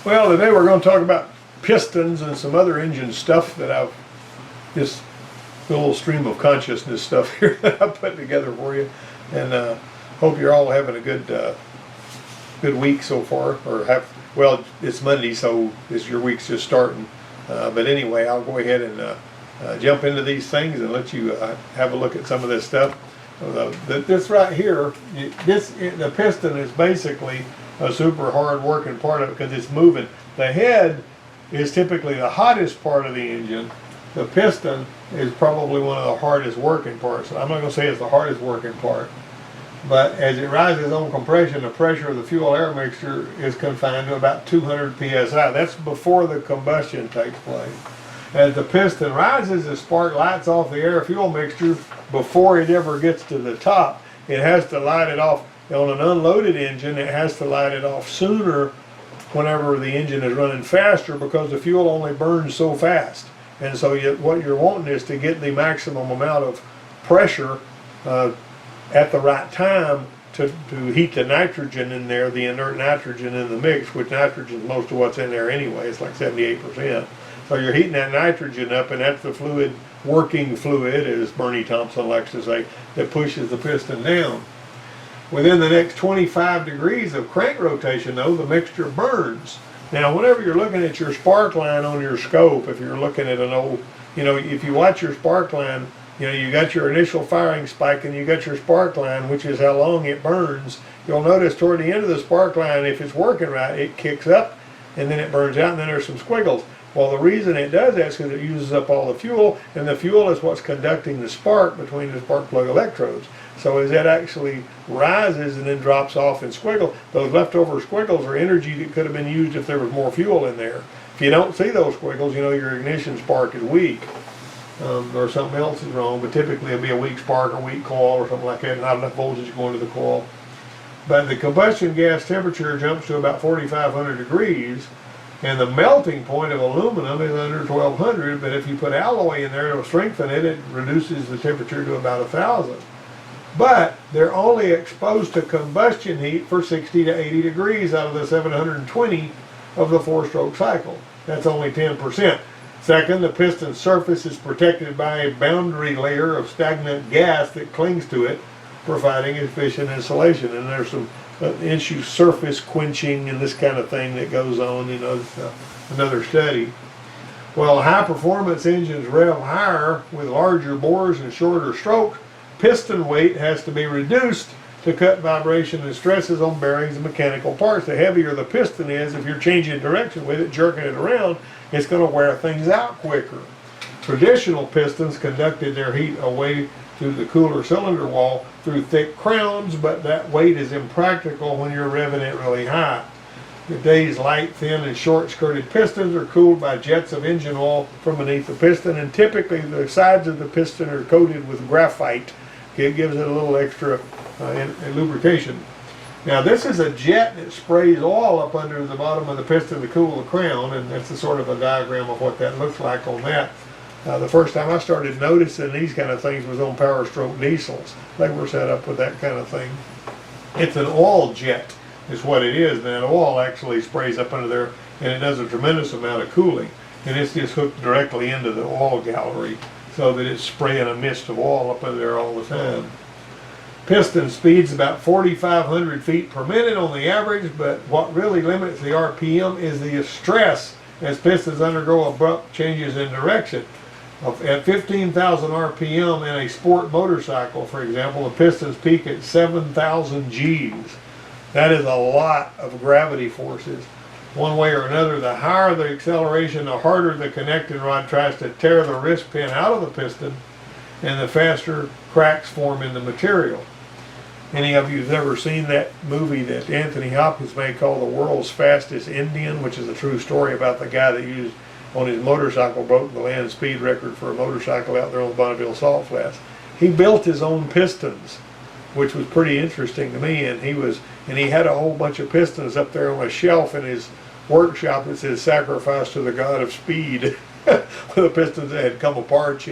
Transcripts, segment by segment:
Well, today we're going to talk about pistons and some other engine stuff that I've just a little stream of consciousness stuff here that I put together for you, and hope you're all having a good week so far. Or well, it's Monday, so your week's just starting. But anyway, I'll go ahead and jump into these things and let you have a look at some of this stuff. This right here, the piston is basically a super hard working part of it because it's moving. The head is typically the hottest part of the engine. The piston is probably one of the hardest working parts. I'm not going to say it's the hardest working part, but as it rises on compression, the pressure of the fuel-air mixture is confined to about 200 psi. That's before the combustion takes place. As the piston rises, the spark lights off the air-fuel mixture before it ever gets to the top. It has to light it off. On an unloaded engine, it has to light it off sooner whenever the engine is running faster because the fuel only burns so fast. And so what you're wanting is to get the maximum amount of pressure at the right time to heat the nitrogen in there, the inert nitrogen in the mix, which nitrogen is most of what's in there anyway. It's like 78%. So you're heating that nitrogen up, and that's the fluid, working fluid, as Bernie Thompson likes to say, that pushes the piston down. Within the next 25 degrees of crank rotation, though, the mixture burns. Now, whenever you're looking at your spark line on your scope, if you're looking at an old, if you watch your spark line, you got your initial firing spike and you got your spark line, which is how long it burns. You'll notice toward the end of the spark line, if it's working right, it kicks up and then it burns out and then there's some squiggles. Well, the reason it does that is because it uses up all the fuel, and the fuel is what's conducting the spark between the spark plug electrodes. So as that actually rises and then drops off in squiggle, those leftover squiggles are energy that could have been used if there was more fuel in there. If you don't see those squiggles, your ignition spark is weak, or something else is wrong, but typically it'll be a weak spark or weak coil or something like that, not enough voltage going to the coil. But the combustion gas temperature jumps to about 4,500 degrees, and the melting point of aluminum is under 1,200, but if you put alloy in there to strengthen it, it reduces the temperature to about 1,000. But they're only exposed to combustion heat for 60 to 80 degrees out of the 720 of the four-stroke cycle. That's only 10%. Second, the piston surface is protected by a boundary layer of stagnant gas that clings to it, providing efficient insulation. And there's some issue surface quenching and this kind of thing that goes on, it's another study. Well, high-performance engines rev higher with larger bores and shorter strokes. Piston weight has to be reduced to cut vibration and stresses on bearings and mechanical parts. The heavier the piston is, if you're changing direction with it, jerking it around, it's going to wear things out quicker. Traditional pistons conducted their heat away through the cooler cylinder wall through thick crowns, but that weight is impractical when you're revving it really high. Today's light, thin, and short-skirted pistons are cooled by jets of engine oil from beneath the piston, and typically the sides of the piston are coated with graphite. It gives it a little extra lubrication. Now, this is a jet that sprays oil up under the bottom of the piston to cool the crown, and that's a sort of a diagram of what that looks like on that. The first time I started noticing these kind of things was on Power Stroke diesels. They were set up with that kind of thing. It's an oil jet is what it is, and that oil actually sprays up under there, and it does a tremendous amount of cooling. And it's just hooked directly into the oil gallery so that it's spraying a mist of oil up under there all the time. Piston speed's about 4,500 feet per minute on the average, but what really limits the RPM is the stress as pistons undergo abrupt changes in direction. At 15,000 RPM in a sport motorcycle, for example, the pistons peak at 7,000 Gs. That is a lot of gravity forces. One way or another, the higher the acceleration, the harder the connecting rod tries to tear the wrist pin out of the piston, and the faster cracks form in the material. Any of you who've ever seen that movie that Anthony Hopkins made called The World's Fastest Indian, which is a true story about the guy that used on his motorcycle broke the land speed record for a motorcycle out there on the Bonneville Salt Flats. He built his own pistons, which was pretty interesting to me, and he had a whole bunch of pistons up there on a shelf in his workshop that says "Sacrifice to the God of Speed." The pistons that had come apart,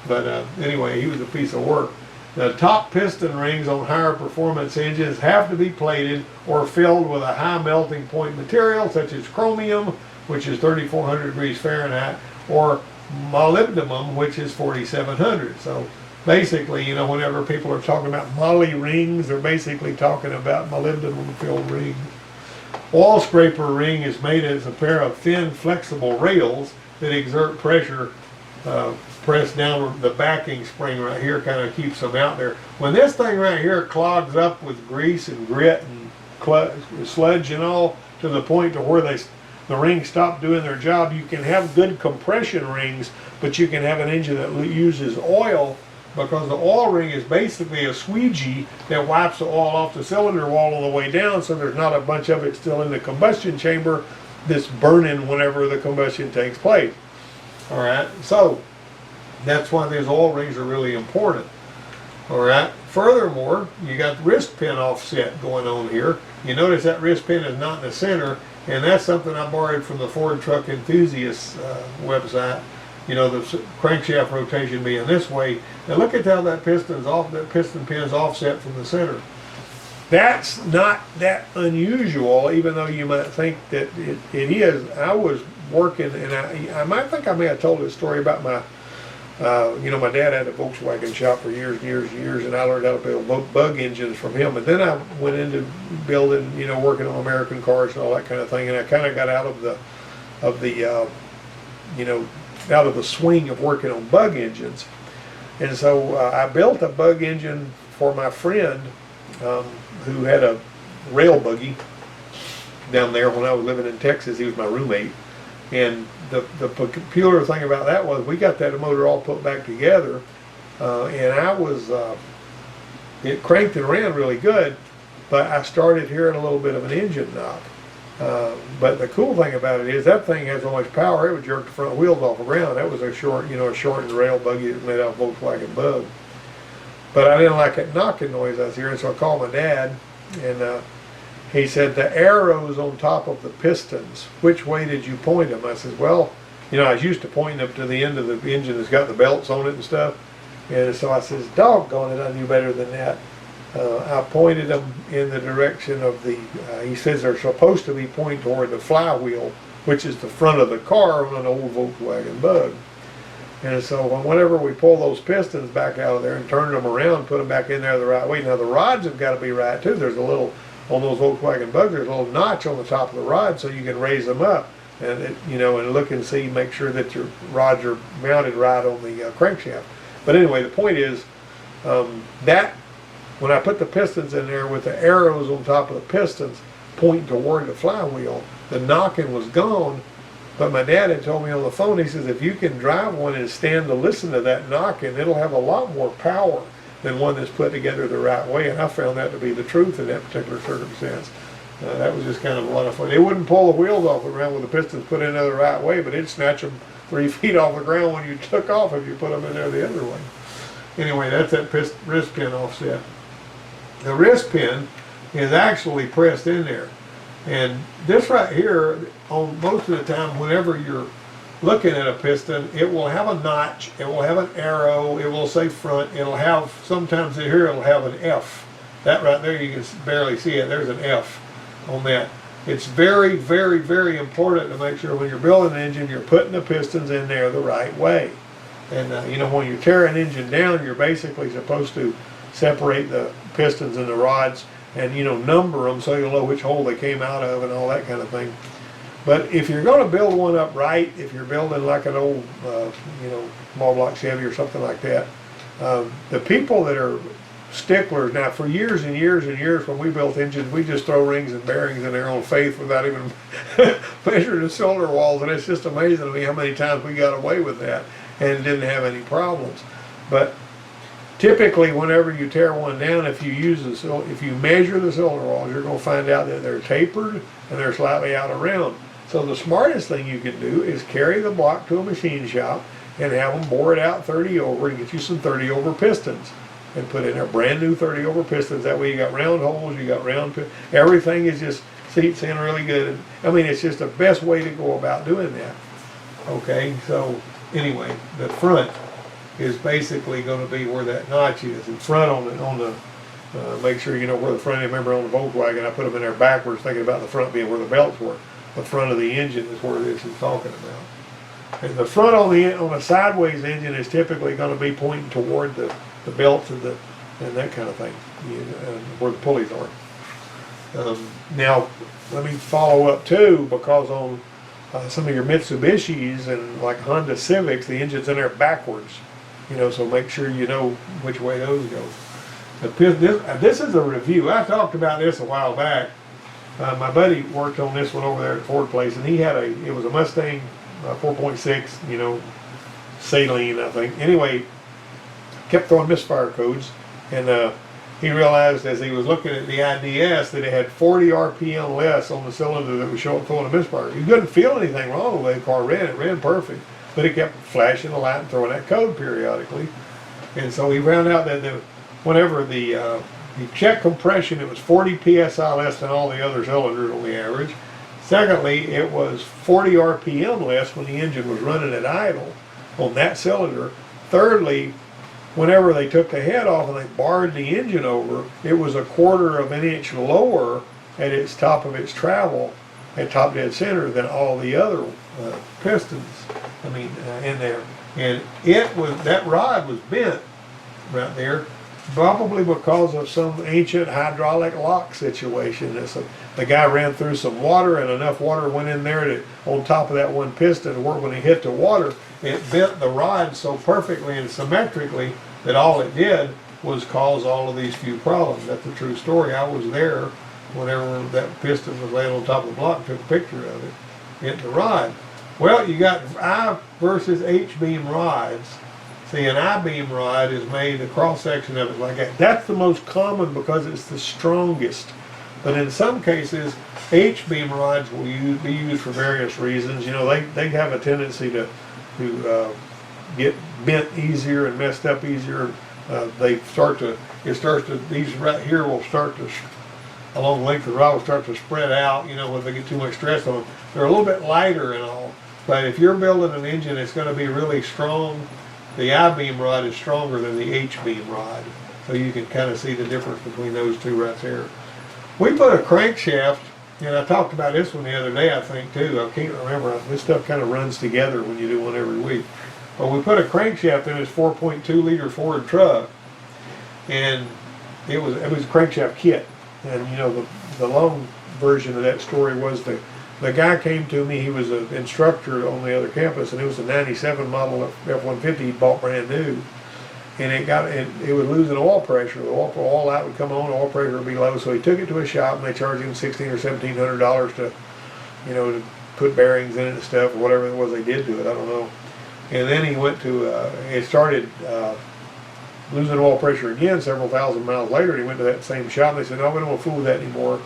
But anyway, he was a piece of work. The top piston rings on higher performance engines have to be plated or filled with a high melting point material such as chromium, which is 3,400 degrees Fahrenheit, or molybdenum, which is 4,700. So basically, you know, whenever people are talking about moly rings, they're basically talking about molybdenum filled rings. Oil scraper ring is made as a pair of thin flexible rails that exert pressure press down. The backing spring right here kind of keeps them out there. When this thing right here clogs up with grease and grit and sludge and all to the point to where the rings stop doing their job, you can have good compression rings, but you can have an engine that uses oil, because the oil ring is basically a squeegee that wipes the oil off the cylinder wall on the way down, so there's not a bunch of it still in the combustion chamber that's burning whenever the combustion takes place. All right, so that's why these oil rings are really important. All right, furthermore, you got wrist pin offset going on here. You notice that wrist pin is not in the center, and that's something I borrowed from the Ford Truck Enthusiast website. You know, the crankshaft rotation being this way. Now look at how that piston pin's offset from the center. That's not that unusual, even though you might think that it is. I was working, and I might think I may have told this story about my, you know, my dad had a Volkswagen shop for years, and I learned how to build bug engines from him. And then I went into building, you know, working on American cars and all that kind of thing. And I kind of got out of the, you know, out of the swing of working on bug engines. And so I built a bug engine for my friend who had a rail buggy down there when I was living in Texas. He was my roommate. And the peculiar thing about that was we got that motor all put back together, and I was, it cranked and ran really good, but I started hearing a little bit of an engine knock. But the cool thing about it is that thing has so much power, it would jerk the front wheels off the ground. That was a shortened rail buggy that was made out of Volkswagen Bug. But I didn't like that knocking noise I was hearing, so I called my dad, and he said, the arrows on top of the pistons, which way did you point them? I said, well, you know, I was used to pointing them to the end of the engine that's got the belts on it and stuff. And so I says, doggone it, I knew better than that. I pointed them in the direction of the, he says they're supposed to be pointing toward the flywheel, which is the front of the car on an old Volkswagen Bug. And so whenever we pull those pistons back out of there and turn them around, put them back in there the right way. Now the rods have got to be right too. There's a little, on those Volkswagen Bugs, there's a little notch on the top of the rod so you can raise them up and, you know, and look and see, make sure that your rods are mounted right on the crankshaft. But anyway, the point is that when I put the pistons in there with the arrows on top of the pistons pointing toward the flywheel, the knocking was gone. But my dad had told me on the phone, he says, if you can drive one and stand to listen to that knocking, it'll have a lot more power than one that's put together the right way. And I found that to be the truth in that particular circumstance. That was just kind of a lot of fun. It wouldn't pull the wheels off the ground with the pistons put in there the right way, but it'd snatch them 3 feet off the ground when you took off if you put them in there the other way. Anyway, that's that wrist pin offset. The wrist pin is actually pressed in there. And this right here, on most of the time, whenever you're looking at a piston, it will have a notch, it will have an arrow, it will say front, it'll have, sometimes here it'll have an F. That right there, you can barely see it, there's an F on that. It's very, very, very important to make sure when you're building an engine, you're putting the pistons in there the right way. And you know, when you tear an engine down, you're basically supposed to separate the pistons and the rods and, you know, number them so you'll know which hole they came out of and all that kind of thing. But if you're going to build one up right, if you're building like an old, you know, small block Chevy or something like that, the people that are sticklers, now for years and years and years when we built engines, we just throw rings and bearings in their own faith without even measuring the cylinder walls, and it's just amazing to me how many times we got away with that and didn't have any problems. But typically, whenever you tear one down, if you measure the cylinder walls, you're going to find out that they're tapered and they're slightly out of round. So the smartest thing you can do is carry the block to a machine shop and have them bore it out 30 over and get you some 30 over pistons and put in there brand new 30 over pistons. That way you got round holes, you got round, everything is just seats in really good. And, I mean, it's just the best way to go about doing that. Okay, so anyway, the front is basically going to be where that notch is. In front on the make sure you know where the front end. Remember on the Volkswagen, I put them in there backwards, thinking about the front being where the belts were. The front of the engine is where this is talking about. And the front on a sideways engine is typically going to be pointing toward the belts and that kind of thing, where the pulleys are. Now, let me follow up too, because on some of your Mitsubishis and like Honda Civics, the engine's in there backwards. So make sure you know which way those go. This is a review. I talked about this a while back. My buddy worked on this one over there at Ford Place, and he had it was a Mustang 4.6, saline, I think. Anyway, kept throwing misfire codes, and he realized as he was looking at the IDS that it had 40 RPM less on the cylinder that was showing throwing a misfire. You couldn't feel anything wrong with the way the car ran. It ran perfect, but it kept flashing the light and throwing that code periodically. And so he found out that whenever the check compression, it was 40 psi less than all the other cylinders on the average. Secondly, it was 40 RPM less when the engine was running at idle on that cylinder. Thirdly, whenever they took the head off and they barred the engine over, it was a quarter of an inch lower at its top of its travel, at top dead center, than all the other pistons. In there, and that rod was bent right there, probably because of some ancient hydraulic lock situation. The guy ran through some water, and enough water went in there to, on top of that one piston, where when he hit the water, it bent the rod so perfectly and symmetrically that all it did was cause all of these few problems. That's a true story. I was there whenever that piston was laying on top of the block and took a picture of it. Hit the rod. Well, you got I versus H-beam rods. See, an I-beam rod is made, the cross-section of it like that. That's the most common because it's the strongest. But in some cases, H-beam rods will be used for various reasons. They have a tendency to get bent easier and messed up easier. These right here will start to, along the length of the rod, will start to spread out, when they get too much stress on them. They're a little bit lighter and all. But if you're building an engine that's going to be really strong, the I-beam rod is stronger than the H-beam rod. So you can kind of see the difference between those two right there. We put a crankshaft, and I talked about this one the other day, I think, too. I can't remember. This stuff kind of runs together when you do one every week. But we put a crankshaft in this 4.2 liter Ford truck, and it was a crankshaft kit. And the long version of that story was the guy came to me. He was an instructor on the other campus, and it was a 97 model F-150 he bought brand new. And it was losing oil pressure. The oil light would come on, oil pressure would be low. So he took it to a shop, and they charged him $1,600 or $1,700 to put bearings in it and stuff, or whatever it was they did to it. I don't know. And then he went to it started losing oil pressure again several thousand miles later. And he went to that same shop. And they said, "No, we don't want to fool with that anymore."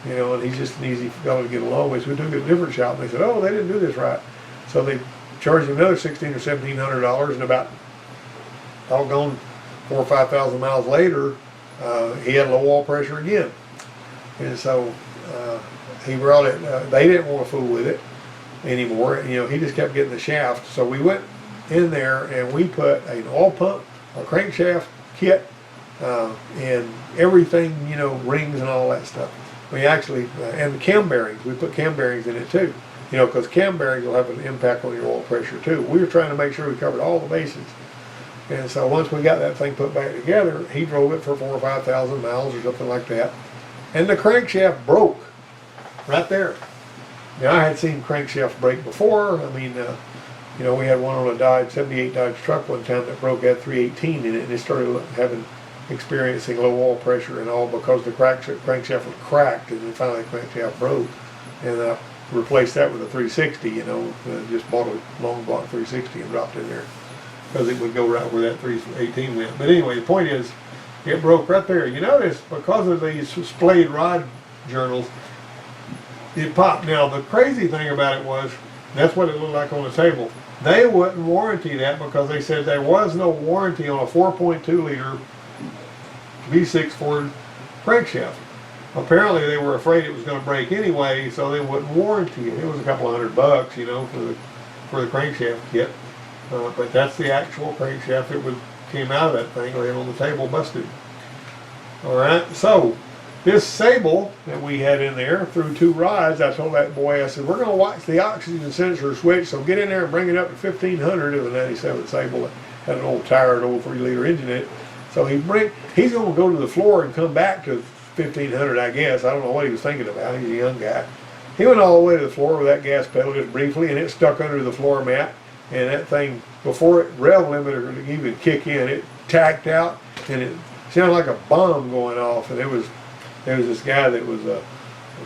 And he's just an easy fellow to get along with. So we took it to a different shop, and they said, "Oh, they didn't do this right." So they charged him another $1,600 or $1,700, and about doggone 4,000 or 5,000 miles later, he had low oil pressure again. And so he brought it. They didn't want to fool with it anymore. He just kept getting the shaft. So we went in there and we put an oil pump, a crankshaft kit, and everything, rings and all that stuff. We actually, and cam bearings, we put cam bearings in it too, because cam bearings will have an impact on your oil pressure too. We were trying to make sure we covered all the bases. And so once we got that thing put back together, he drove it for 4,000 or 5,000 miles or something like that. And the crankshaft broke right there. Now, I had seen crankshafts break before. We had one on a 78 Dodge truck one time that broke, at 318 in it, and it started experiencing low oil pressure and all because the crankshaft was cracked, and then finally the crankshaft broke. And I replaced that with a 360, just bought a long block 360 and dropped in there because it would go right where that 318 went. But anyway, the point is, it broke right there. You notice, because of these splayed rod journals, it popped. Now, the crazy thing about it was, that's what it looked like on the table. They wouldn't warranty that because they said there was no warranty on a 4.2 liter V6 Ford crankshaft. Apparently they were afraid it was going to break anyway, so they wouldn't warranty it. It was a couple $100, for the crankshaft kit. But that's the actual crankshaft that came out of that thing laying on the table busted. Alright, so this Sable that we had in there through 2 rods, I told that boy, I said, we're going to watch the oxygen sensor switch, so get in there and bring it up to 1500 of a 97 Sable that had an old tired old 3-liter engine in it. So he's going to go to the floor and come back to 1500, I guess. I don't know what he was thinking about. He's a young guy. He went all the way to the floor with that gas pedal just briefly, and it stuck under the floor mat. And that thing, before it rev limiter could even kick in, it tacked out, and it sounded like a bomb going off. And there was this guy that was a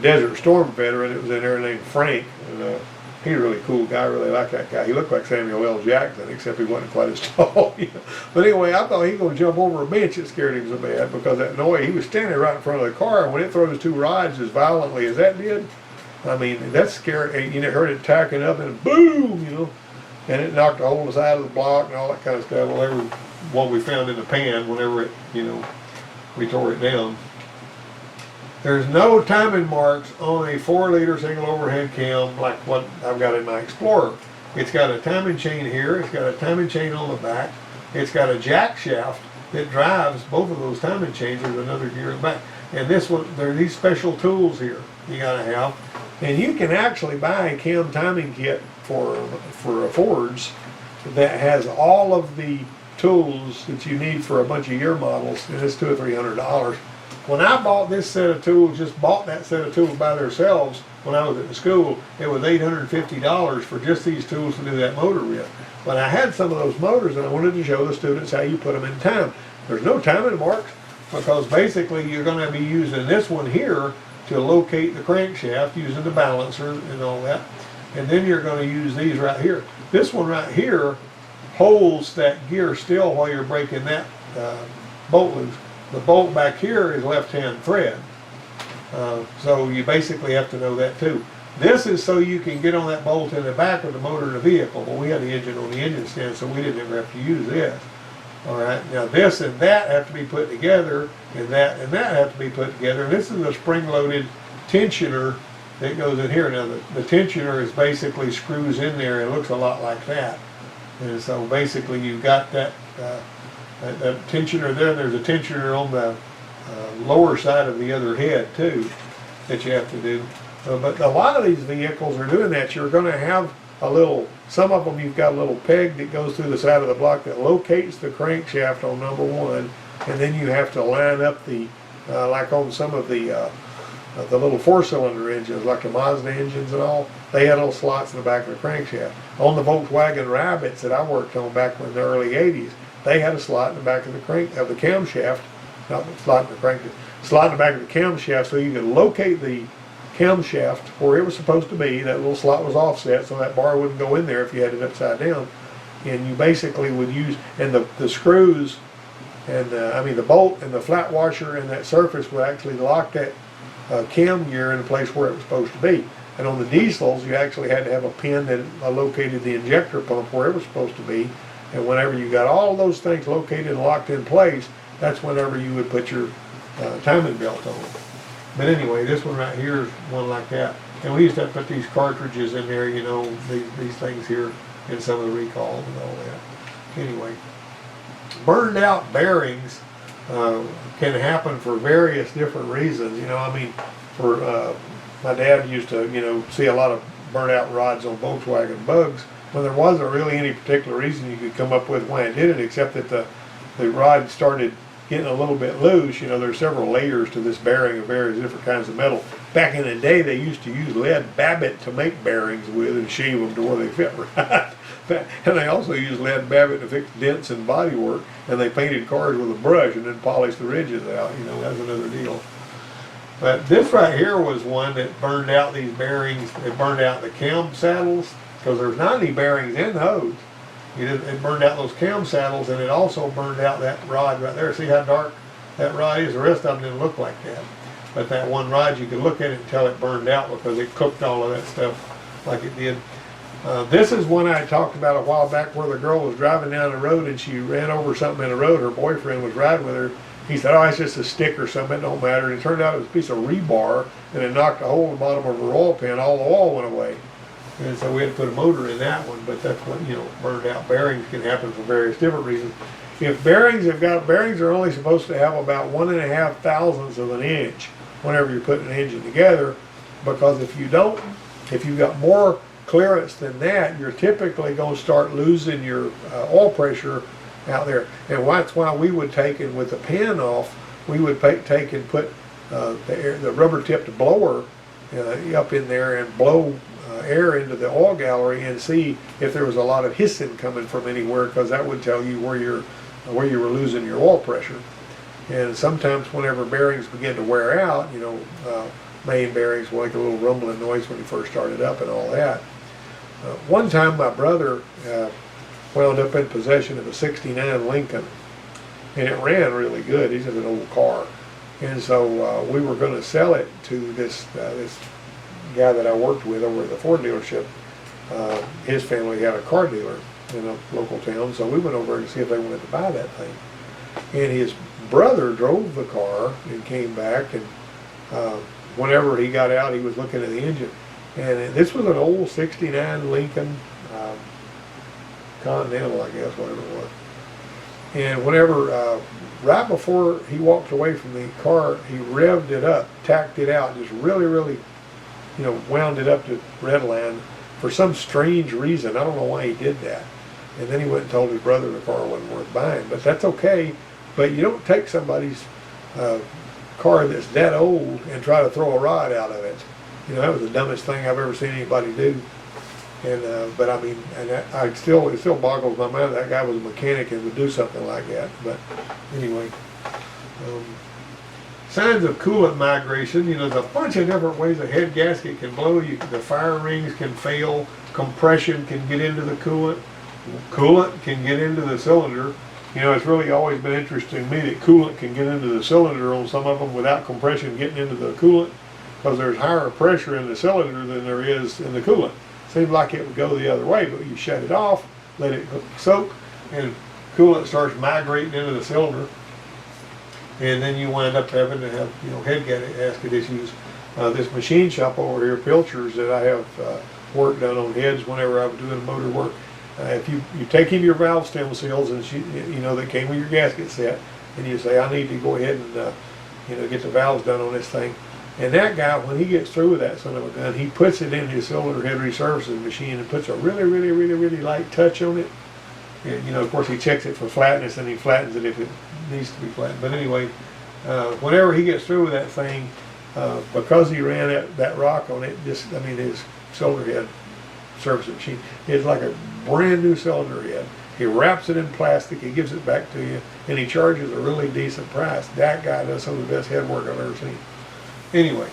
Desert Storm veteran that was in there named Frank, and he's a really cool guy. I really like that guy. He looked like Samuel L. Jackson, except he wasn't quite as tall. You know? But anyway, I thought he was going to jump over a bench. It scared him so bad because that noise. He was standing right in front of the car, and when it throws 2 rods as violently as that did, I mean, that's scary. You heard it tacking up, and boom, you know, and it knocked a hole in the side of the block and all that kind of stuff. Well, every one we found in the pan, whenever it, you know, we tore it down. There's no timing marks on a 4-liter single overhead cam like what I've got in my Explorer. It's got a timing chain here. It's got a timing chain on the back. It's got a jack shaft that drives both of those timing chains. There's another gear in the back. And this one, there are these special tools here you gotta have. And you can actually buy a cam timing kit for Fords that has all of the tools that you need for a bunch of year models, and it's $200 or $300. When I bought this set of tools, just bought that set of tools by themselves when I was at the school, it was $850 for just these tools to do that motor with. But I had some of those motors and I wanted to show the students how you put them in time. There's no timing marks because basically you're going to be using this one here to locate the crankshaft using the balancer and all that. And then you're going to use these right here. This one right here holds that gear still while you're breaking that bolt loose. The bolt back here is left-hand thread. So you basically have to know that too. This is so you can get on that bolt in the back of the motor in the vehicle, but we had the engine on the engine stand, so we didn't ever have to use this. All right, now this and that have to be put together, and that have to be put together. And this is a spring-loaded tensioner that goes in here. Now the tensioner is basically screws in there. It looks a lot like that. And so basically you've got that tensioner there. There's a tensioner on the lower side of the other head too that you have to do. But a lot of these vehicles are doing that. You're going to have a little, some of them you've got a little peg that goes through the side of the block that locates the crankshaft on number 1, and then you have to line up the, like on some of the little 4-cylinder engines, like the Mazda engines and all, they had little slots in the back of the crankshaft. On the Volkswagen Rabbits that I worked on back in the early 80s, they had a slot in the back of the camshaft, not the slot in the crankshaft, slot in the back of the camshaft so you could locate the camshaft where it was supposed to be. That little slot was offset so that bar wouldn't go in there if you had it upside down. And you basically would use, and the screws, and I mean the bolt and the flat washer and that surface would actually lock that cam gear in the place where it was supposed to be. And on the diesels, you actually had to have a pin that located the injector pump where it was supposed to be. And whenever you got all those things located and locked in place, that's whenever you would put your timing belt on. But anyway, this one right here is one like that. And we used to have to put these cartridges in there, you know, these things here in some of the recalls and all that. Anyway, burned out bearings can happen for various different reasons. You know, I mean, for my dad used to, you know, see a lot of burnt out rods on Volkswagen Bugs. Well, there wasn't really any particular reason you could come up with why it did it, except that the rod started getting a little bit loose. You know, there's several layers to this bearing of various different kinds of metal. Back in the day, they used to use lead babbitt to make bearings with and sheave them to where they fit right. And they also used lead babbitt to fix dents and bodywork, and they painted cars with a brush and then polished the ridges out. You know, that's another deal. But this right here was one that burned out these bearings. It burned out the cam saddles, because there's not any bearings in those. It burned out those cam saddles, and it also burned out that rod right there. See how dark that rod is? The rest of them didn't look like that. But that one rod, you could look at it and tell it burned out because it cooked all of that stuff like it did. This is one I talked about a while back where the girl was driving down the road and she ran over something in the road. Her boyfriend was riding with her. He said, oh, it's just a stick or something, it don't matter. And it turned out it was a piece of rebar, and it knocked a hole in the bottom of her oil pan. All the oil went away. And so we had to put a motor in that one, but that's what, burned out bearings can happen for various different reasons. If bearings are only supposed to have about 1.5 thousandths of an inch whenever you're putting an engine together, because if you've got more clearance than that, you're typically going to start losing your oil pressure out there. And that's why we would take, and with the pan off, we would take and put the rubber tipped blower up in there and blow air into the oil gallery and see if there was a lot of hissing coming from anywhere, because that would tell you where you were losing your oil pressure. And sometimes whenever bearings begin to wear out, main bearings will make a little rumbling noise when you first started up and all that. One time my brother wound up in possession of a '69 Lincoln, and it ran really good. He's in an old car. And so we were going to sell it to this guy that I worked with over at the Ford dealership. His family had a car dealer in a local town, so we went over to see if they wanted to buy that thing. And his brother drove the car and came back, and whenever he got out, he was looking at the engine. And this was an old '69 Lincoln Continental, I guess, whatever it was. And whenever, right before he walked away from the car, he revved it up, tacked it out, just really, really, wound it up to redline for some strange reason. I don't know why he did that. And then he went and told his brother the car wasn't worth buying. But that's okay. But you don't take somebody's car that's that old and try to throw a rod out of it. That was the dumbest thing I've ever seen anybody do. And but I mean, and it still boggles my mind that guy was a mechanic and would do something like that. But anyway, signs of coolant migration. There's a bunch of different ways a head gasket can blow. The fire rings can fail. Compression can get into the coolant. Coolant can get into the cylinder. It's really always been interesting to me that coolant can get into the cylinder on some of them without compression getting into the coolant, because there's higher pressure in the cylinder than there is in the coolant. Seems like it would go the other way, but you shut it off, let it soak, and coolant starts migrating into the cylinder, and then you wind up having to have head gasket issues. This machine shop over here, Pilcher's, that I have work done on heads whenever I'm doing motor work. If you take him your valve stem seals, and that came with your gasket set, and you say, I need to go ahead and get the valves done on this thing. And that guy, when he gets through with that son of a gun, he puts it in his cylinder head resurfacing machine and puts a really, really, really, really light touch on it. And, of course, he checks it for flatness, and he flattens it if it needs to be flattened. But anyway, whenever he gets through with that thing, because he ran that rock on it, his cylinder head surfacing machine is like a brand new cylinder head. He wraps it in plastic, he gives it back to you, and he charges a really decent price. That guy does some of the best head work I've ever seen. Anyway,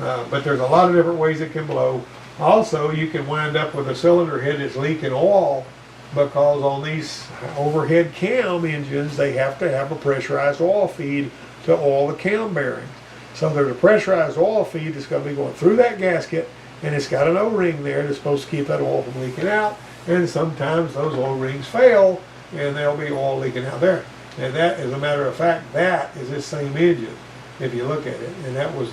but there's a lot of different ways it can blow. Also, you can wind up with a cylinder head that's leaking oil, because on these overhead cam engines, they have to have a pressurized oil feed to oil the cam bearings. So there's a pressurized oil feed that's going to be going through that gasket, and it's got an O-ring there that's supposed to keep that oil from leaking out. And sometimes those O-rings fail, and there'll be oil leaking out there. And that, as a matter of fact, that is this same engine, if you look at it. And that was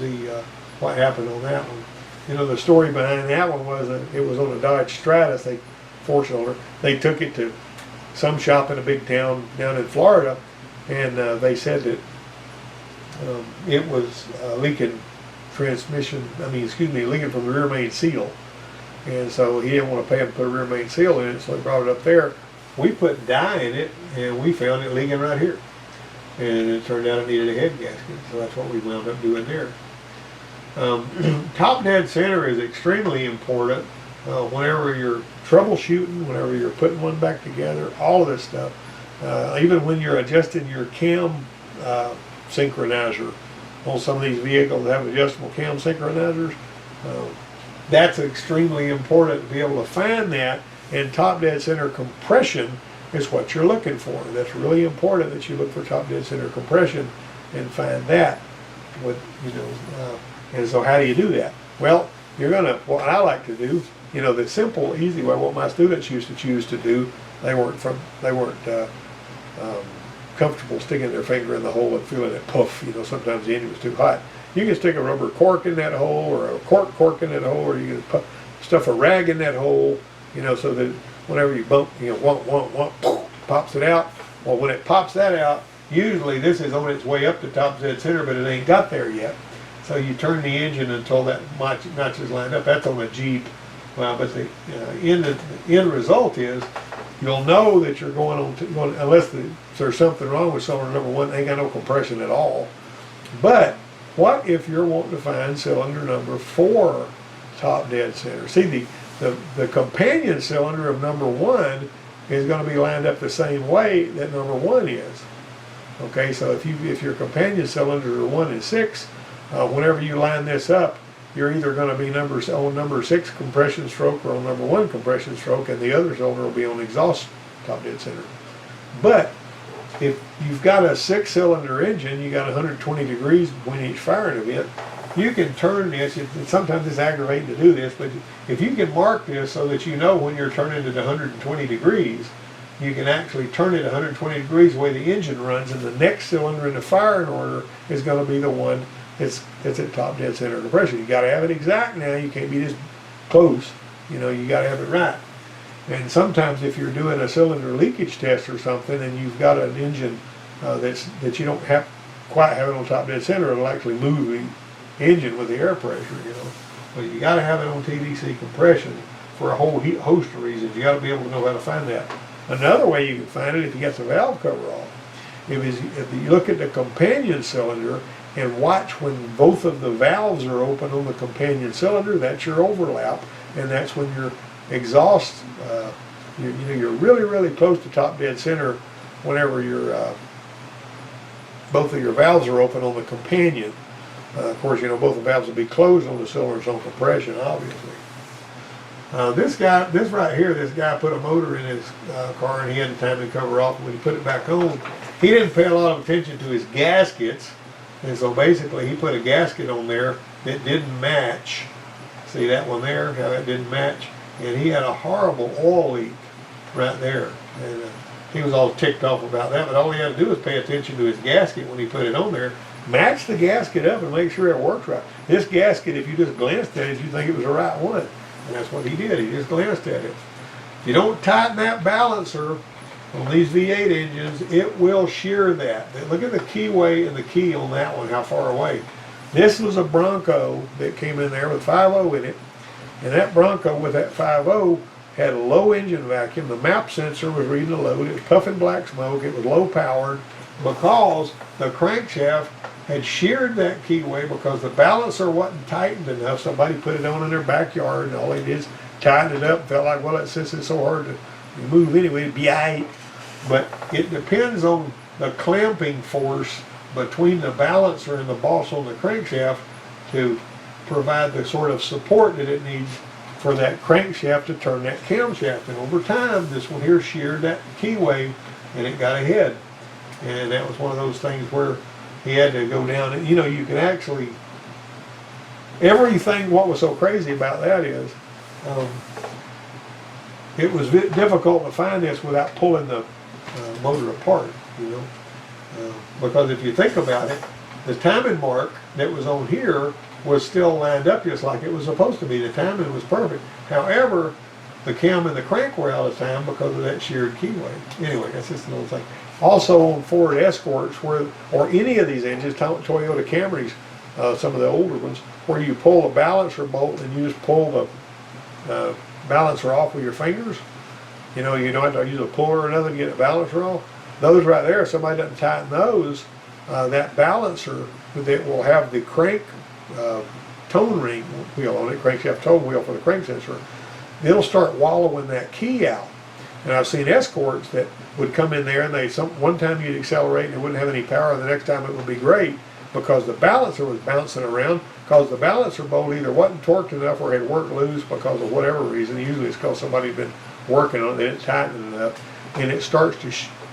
what happened on that one. The story behind that one was it was on a Dodge Stratus, four-cylinder. They took it to some shop in a big town down in Florida, and they said that it was leaking leaking from the rear main seal. And so he didn't want to pay him to put a rear main seal in it, so he brought it up there. We put dye in it, and we found it leaking right here. And it turned out it needed a head gasket, so that's what we wound up doing there. Top dead center is extremely important whenever you're troubleshooting, whenever you're putting one back together, all of this stuff. Even when you're adjusting your cam synchronizer on some of these vehicles that have adjustable cam synchronizers, that's extremely important to be able to find that, and top dead center compression is what you're looking for. That's really important that you look for top dead center compression and find that. And so how do you do that? Well, what I like to do, the simple, easy way, what my students used to choose to do, they weren't comfortable sticking their finger in the hole and feeling it puff. Sometimes the engine was too hot. You can stick a rubber cork in that hole, or a cork in that hole, or you can stuff a rag in that hole, you know, so that whenever you bump, you know, pops it out. Well, when it pops that out, usually this is on its way up the top dead center, but it ain't got there yet. So you turn the engine until that notch is lined up. That's on a Jeep. Well, but the end result is you'll know that you're going on, unless there's something wrong with cylinder number one, ain't got no compression at all. But what if you're wanting to find cylinder number 4 top dead center? See, the companion cylinder of number 1 is going to be lined up the same way that number 1 is. Okay, so if your companion cylinders are 1 and 6, whenever you line this up, you're either going to be on number 6 compression stroke or on number 1 compression stroke, and the other cylinder will be on exhaust top dead center. But if you've got a 6-cylinder engine, you got 120 degrees between each firing event, you can turn this. Sometimes it's aggravating to do this, but if you can mark this so that you know when you're turning it 120 degrees, you can actually turn it 120 degrees the way the engine runs, and the next cylinder in the firing order is going to be the one that's at top dead center compression. You got to have it exact now. You can't be this close. You know, you got to have it right. And sometimes if you're doing a cylinder leakage test or something, and you've got an engine that you don't quite have it on top dead center, it'll actually move the engine with the air pressure. You know, but you got to have it on TDC compression for a whole host of reasons. You got to be able to know how to find that. Another way you can find it, if you get the valve cover off, if you look at the companion cylinder and watch when both of the valves are open on the companion cylinder, that's your overlap, and that's when your exhaust, you're really, really close to top dead center whenever both of your valves are open on the companion. Of course, you know, both the valves will be closed on the cylinders on compression, obviously. This right here, this guy put a motor in his car, and he had time to cover off. When he put it back on, he didn't pay a lot of attention to his gaskets, and so basically he put a gasket on there that didn't match. See that one there, how that didn't match? And he had a horrible oil leak right there. And he was all ticked off about that, but all he had to do was pay attention to his gasket when he put it on there. Match the gasket up and make sure it works right. This gasket, if you just glanced at it, you think it was the right one. And that's what he did. He just glanced at it. If you don't tighten that balancer on these V8 engines, it will shear that. Look at the keyway and the key on that one, how far away. This was a Bronco that came in there with 5.0 in it. And that Bronco with that 5.0 had a low engine vacuum. The map sensor was reading the load. It was puffing black smoke. It was low powered because the crankshaft had sheared that keyway because the balancer wasn't tightened enough. Somebody put it on in their backyard, and all they did is tighten it up. Felt like, well, it's so hard to move anyway, it'd be aight. But it depends on the clamping force between the balancer and the boss on the crankshaft to provide the sort of support that it needs for that crankshaft to turn that camshaft. And over time, this one here sheared that keyway, and it got ahead. And that was one of those things where he had to go down. And, you know, you can actually, everything, what was so crazy about that is, it was difficult to find this without pulling the motor apart, you know. Because if you think about it, the timing mark that was on here was still lined up just like it was supposed to be. The timing was perfect. However, the cam and the crank were out of time because of that sheared keyway. Anyway, that's just another thing. Also on Ford Escorts, or any of these engines, Toyota Camrys, some of the older ones, where you pull a balancer bolt and you just pull the balancer off with your fingers. You know, you don't have to use a puller or nothing to get the balancer off. Those right there, if somebody doesn't tighten those, that balancer that will have the crank tone ring wheel on it, crankshaft tone wheel for the crank sensor, it'll start wallowing that key out. And I've seen Escorts that would come in there and one time you'd accelerate and it wouldn't have any power, and the next time it would be great because the balancer was bouncing around, because the balancer bolt either wasn't torqued enough or had worked loose because of whatever reason. Usually it's because somebody had been working on it, they didn't tighten it enough, and it starts to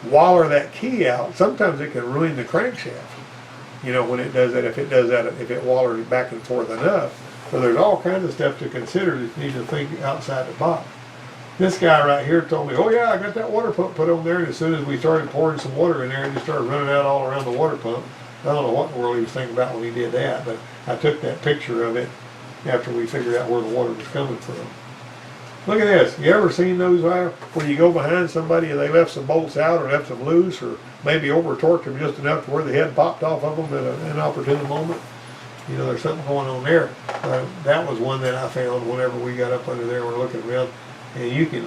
waller that key out. Sometimes it can ruin the crankshaft, you know, when it does that, if it wallers back and forth enough. So there's all kinds of stuff to consider that you need to think outside the box. This guy right here told me, oh yeah, I got that water pump put on there, and as soon as we started pouring some water in there, it just started running out all around the water pump. I don't know what in the world he was thinking about when he did that, but I took that picture of it after we figured out where the water was coming from. Look at this. You ever seen those where you go behind somebody and they left some bolts out or left them loose or maybe over torqued them just enough to where the head popped off of them at an inopportune moment? You know, there's something going on there. That was one that I found whenever we got up under there and we're looking around. And you can,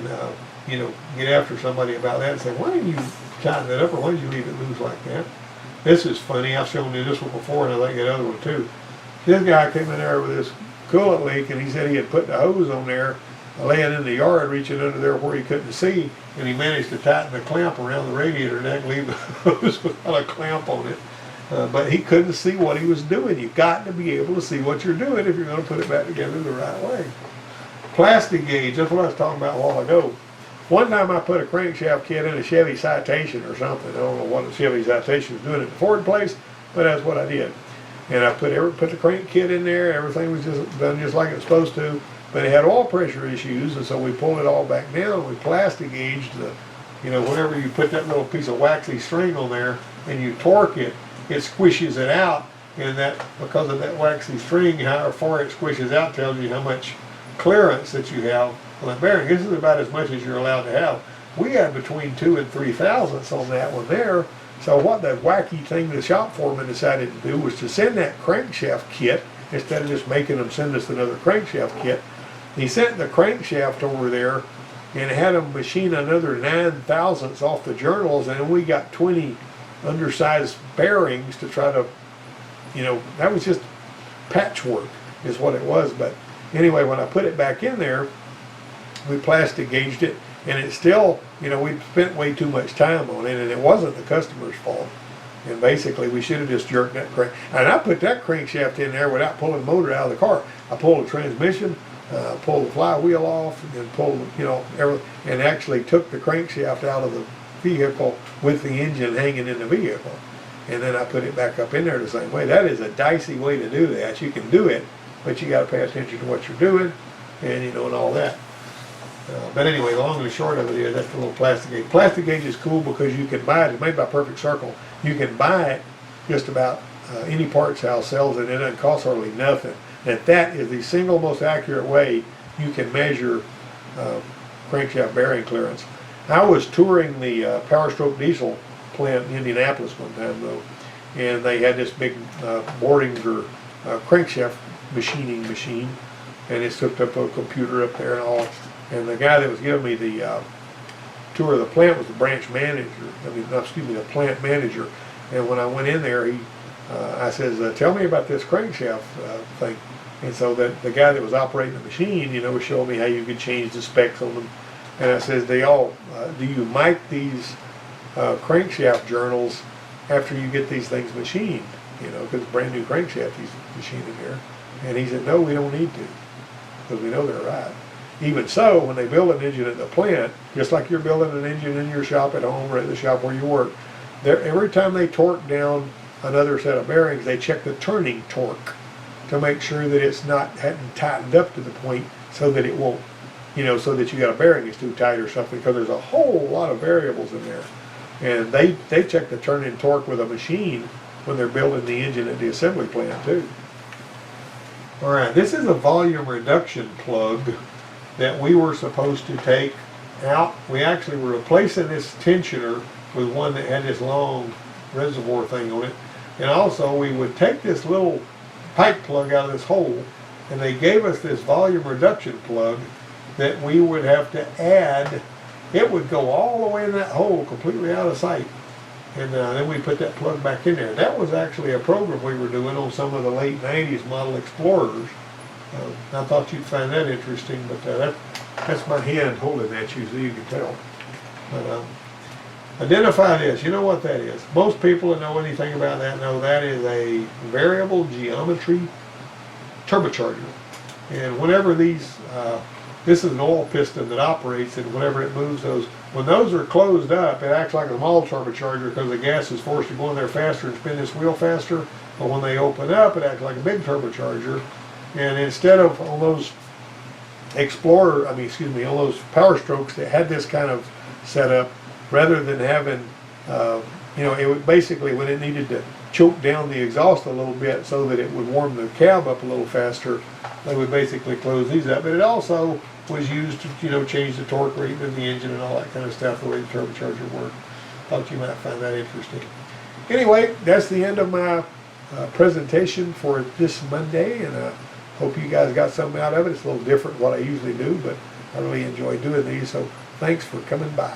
you know, get after somebody about that and say, why didn't you tighten it up or why did you leave it loose like that? This is funny. I've shown you this one before and I think that other one too. This guy came in there with this coolant leak and he said he had put the hose on there laying in the yard, reaching under there where he couldn't see, and he managed to tighten the clamp around the radiator neck, leave the hose without a clamp on it. But he couldn't see what he was doing. You've got to be able to see what you're doing if you're going to put it back together the right way. Plastic gauge, that's what I was talking about a while ago. One time I put a crankshaft kit in a Chevy Citation or something. I don't know what a Chevy Citation was doing at the Ford place, but that's what I did. And I put the crank kit in there. Everything was just done just like it was supposed to. But it had oil pressure issues, and so we pulled it all back down. We plastic gauged the, you know, whenever you put that little piece of waxy string on there and you torque it, it squishes it out. And that, because of that waxy string, how far it squishes out tells you how much clearance that you have on that bearing. This is about as much as you're allowed to have. We had between 2 and 3 thousandths on that one there. So what the wacky thing the shop foreman decided to do was to send that crankshaft kit, instead of just making them send us another crankshaft kit. He sent the crankshaft over there and had them machine another 9 thousandths off the journals, and we got 20 undersized bearings to try to, you know, that was just patchwork is what it was. But anyway, when I put it back in there, we plastic gauged it, and it still, you know, we spent way too much time on it, and it wasn't the customer's fault. And basically, we should have just jerked that crank. And I put that crankshaft in there without pulling the motor out of the car. I pulled the transmission, pulled the flywheel off, and pulled, you know, everything, and actually took the crankshaft out of the vehicle with the engine hanging in the vehicle. And then I put it back up in there the same way. That is a dicey way to do that. You can do it, but you got to pay attention to what you're doing, and you know, and all that. But anyway, the long and the short of it is that's the little plastic gauge. Plastic gauge is cool because you can buy it. It's made by Perfect Circle. You can buy it just about any parts house sells it, and it doesn't cost hardly nothing. And that is the single most accurate way you can measure crankshaft bearing clearance. I was touring the Power Stroke diesel plant in Indianapolis one time though, and they had this big Bordinger crankshaft machining machine, and it's hooked up to a computer up there and all. And the guy that was giving me the tour of the plant was the branch manager. The plant manager. And when I went in there, I says, "Tell me about this crankshaft thing." And so that the guy that was operating the machine, you know, was showing me how you could change the specs on them. And I says, "Do you mic these crankshaft journals after you get these things machined? You know, because brand new crankshaft he's machining here." And he said, "No, we don't need to, because we know they're right." Even so, when they build an engine at the plant, just like you're building an engine in your shop at home or at the shop where you work, every time they torque down another set of bearings, they check the turning torque to make sure that it's hadn't tightened up to the point so that it won't, you know, so that you got a bearing that's too tight or something, because there's a whole lot of variables in there. And they check the turning torque with a machine when they're building the engine at the assembly plant too. All right, this is a volume reduction plug that we were supposed to take out. We actually were replacing this tensioner with one that had this long reservoir thing on it. And also we would take this little pipe plug out of this hole, and they gave us this volume reduction plug that we would have to add. It would go all the way in that hole, completely out of sight. And then we put that plug back in there. That was actually a program we were doing on some of the late 90s model Explorers. I thought you'd find that interesting, but that's my hand holding that so you can tell. But identify this. You know what that is. Most people that know anything about that know that is a variable geometry turbocharger. And whenever this is an oil piston that operates, and whenever it moves those, when those are closed up, it acts like a small turbocharger because the gas is forced to go in there faster and spin this wheel faster. But when they open up, it acts like a big turbocharger. And instead of on those on those Power Strokes that had this kind of setup, rather than having, you know, it would basically, when it needed to choke down the exhaust a little bit so that it would warm the cab up a little faster, they would basically close these up. But it also was used to, you know, change the torque rating of the engine and all that kind of stuff, the way the turbocharger worked. Thought you might find that interesting. Anyway, that's the end of my presentation for this Monday, and I hope you guys got something out of it. It's a little different than what I usually do, but I really enjoy doing these, so thanks for coming by.